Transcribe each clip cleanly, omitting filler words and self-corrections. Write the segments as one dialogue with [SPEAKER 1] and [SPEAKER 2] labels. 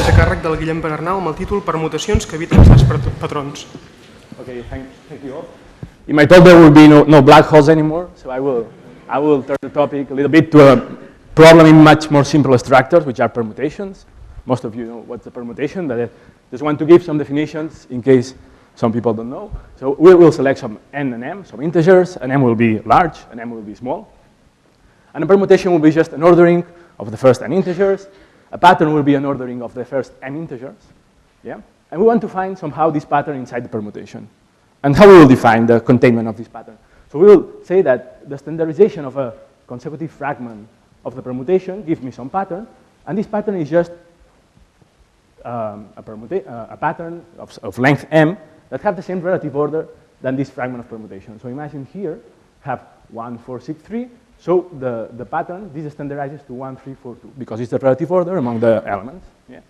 [SPEAKER 1] a càrrec del Guillem Perarnau amb el títol Permutacions que eviten certs patrons.
[SPEAKER 2] Okay, thank you all. In my talk there will be no black holes anymore, so I will turn the topic a little bit to a problem in much more simple structures, which are permutations. Most of you know what's a permutation, but I just want to give some definitions in case some people don't know. So we will select some n and m, some integers, and m will be large, and m will be small. And a permutation will be just an ordering of the first n integers. A pattern will be an ordering of the first m integers. Yeah? And we want to find somehow this pattern inside the permutation. And how we will define the containment of this pattern. So we will say that the standardization of a consecutive fragment of the permutation gives me some pattern, and this pattern is just a pattern of length m that have the same relative order than this fragment of permutation. So imagine here, have 1, 4, 6, 3. So the pattern, this standardizes to 1, 3, 4, 2, because it's the relative order among the elements. Yeah.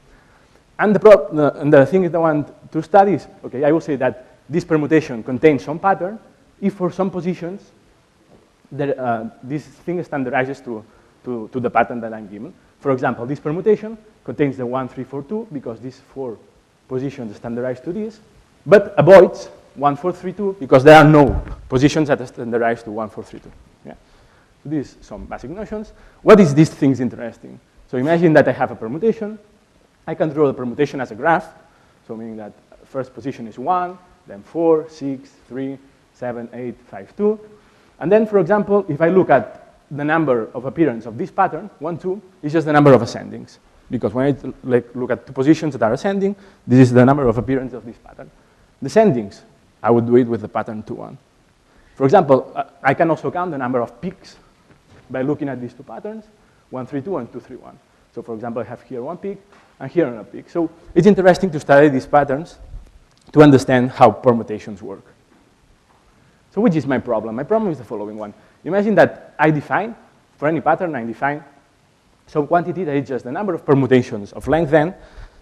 [SPEAKER 2] And the thing that I want to study is, okay, I will say that this permutation contains some pattern if for some positions this thing standardizes to the pattern that I'm given. For example, this permutation contains the 1, 3, 4, 2 because these 4 positions standardize to this, but avoids 1, 4, 3, 2 because there are no positions that are standardized to 1, 4, 3, 2. Yeah. So these are some basic notions. What is these things interesting? So imagine that I have a permutation. I can draw the permutation as a graph, so meaning that first position is 1, then 4, 6, 3, 7, 8, 5, 2. And then, for example, if I look at the number of appearance of this pattern, 1, 2, is just the number of ascendings. Because when I look at two positions that are ascending, this is the number of appearance of this pattern. Descendings, I would do it with the pattern 2, 1. For example, I can also count the number of peaks by looking at these two patterns, 1, 3, 2, and 2, 3, 1. So, for example, I have here one peak, and here another peak. So it's interesting to study these patterns to understand how permutations work. So which is my problem? My problem is the following one. Imagine that I define, for any pattern, I define some quantity that is just the number of permutations of length n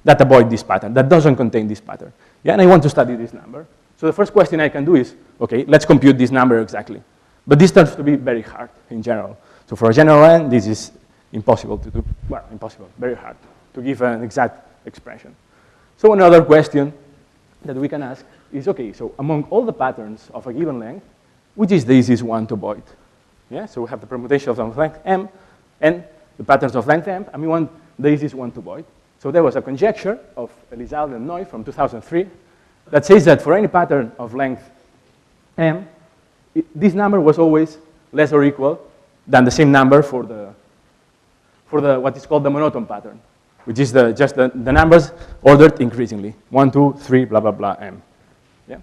[SPEAKER 2] that avoid this pattern, that doesn't contain this pattern. Yeah, and I want to study this number. So the first question I can do is, okay, let's compute this number exactly. But this turns to be very hard in general. So for a general n, this is impossible to do. Well, impossible, very hard to give an exact expression. So another question that we can ask is, okay, so among all the patterns of a given length, which is the easiest one to avoid? Yeah, so we have the permutation of length m and the patterns of length m, and we want the easiest one to avoid. So there was a conjecture of Elizalde and Noy from 2003 that says that for any pattern of length m, this number was always less or equal than the same number for the what is called the monotone pattern, which is just the numbers ordered increasingly. 1, 2, 3, blah, blah, blah, m. Yeah?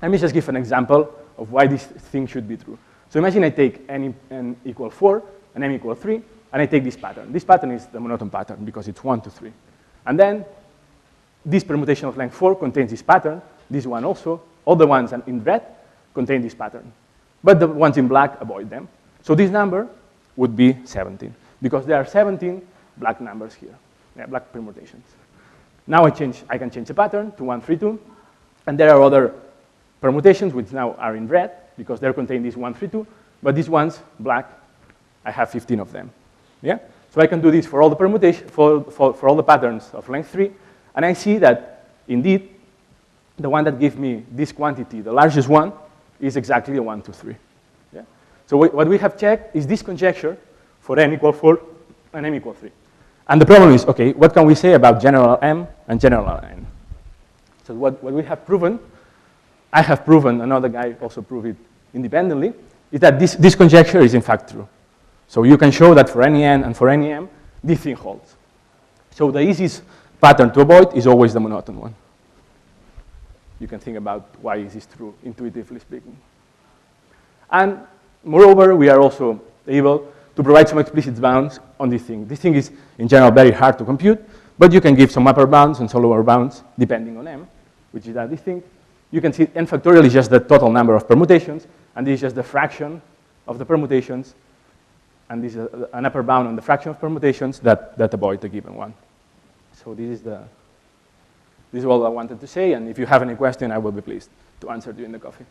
[SPEAKER 2] Let me just give an example of why this thing should be true. So imagine I take n equal 4 and m equal 3, and I take this pattern. This pattern is the monotone pattern because it's 1, 2, 3. And then this permutation of length 4 contains this pattern, this one also. All the ones in red contain this pattern. But the ones in black avoid them. So this number would be 17 because there are 17 black numbers here, black permutations. Now I can change the pattern to 1, 3, 2, and there are other permutations which now are in red because they contain this 1, 3, 2, but these ones, black, I have 15 of them. Yeah? So I can do this for all the permutations, for all the patterns of length 3, and I see that indeed the one that gives me this quantity, the largest one, is exactly the 1, 2, 3. Yeah? So what we have checked is this conjecture for n equal 4 and m equal 3. And the problem is, okay, what can we say about general m and general n? So what we have proven, I have proven, another guy also proved it independently, is that this conjecture is in fact true. So you can show that for any n and for any m, this thing holds. So the easiest pattern to avoid is always the monotone one. You can think about why is this true, intuitively speaking. And moreover, we are also able to provide some explicit bounds on this thing. This thing is, in general, very hard to compute, but you can give some upper bounds and some lower bounds, depending on m, which is that this thing. You can see n factorial is just the total number of permutations, and this is just the fraction of the permutations, and this is an upper bound on the fraction of permutations that avoid the given one. So this is all I wanted to say, and if you have any question, I will be pleased to answer during the coffee.